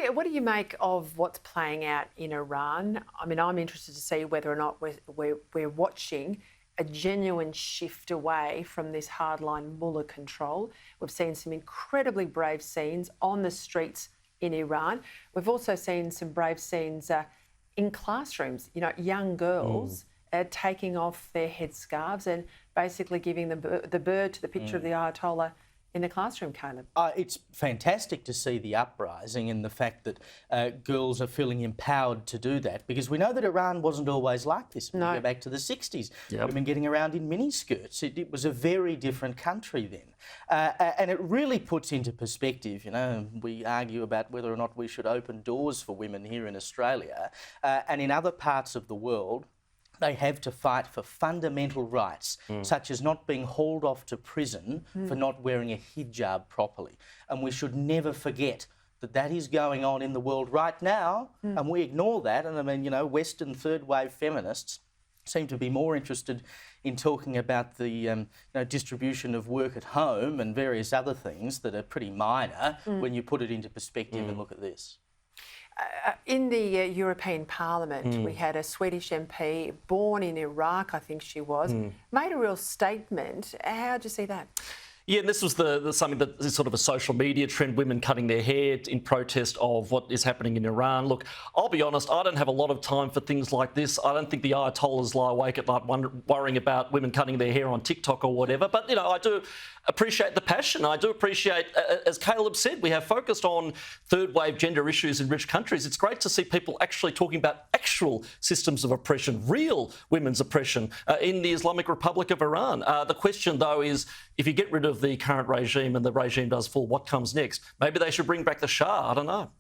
Yeah, what do you make of what's playing out in Iran? I mean, I'm interested to see whether or not we're watching a genuine shift away from this hardline mullah control. We've seen some incredibly brave scenes on the streets in Iran. We've also seen some brave scenes in classrooms, young girls taking off their headscarves and basically giving the bird to the picture of the Ayatollah in the classroom, Caleb. It's fantastic to see the uprising and the fact that girls are feeling empowered to do that, because we know that Iran wasn't always like this. We go back to the 60s, women getting around in miniskirts. It was a very different country then. And it really puts into perspective, we argue about whether or not we should open doors for women here in Australia and in other parts of the world. They have to fight for fundamental rights, such as not being hauled off to prison for not wearing a hijab properly. And we should never forget that that is going on in the world right now, and we ignore that. And I mean, Western third-wave feminists seem to be more interested in talking about the distribution of work at home and various other things that are pretty minor when you put it into perspective and look at this. In the European Parliament, we had a Swedish MP, born in Iraq, I think she was, made a real statement. How do you see that? Yeah, and this was something that is sort of a social media trend, women cutting their hair in protest of what is happening in Iran. Look, I'll be honest, I don't have a lot of time for things like this. I don't think the Ayatollahs lie awake at night worrying about women cutting their hair on TikTok or whatever. But, I do appreciate the passion. I do appreciate, as Caleb said, we have focused on third-wave gender issues in rich countries. It's great to see people actually talking about actual systems of oppression, real women's oppression in the Islamic Republic of Iran. The question, though, is if you get rid of the current regime and the regime does fall, what comes next? Maybe they should bring back the Shah. I don't know.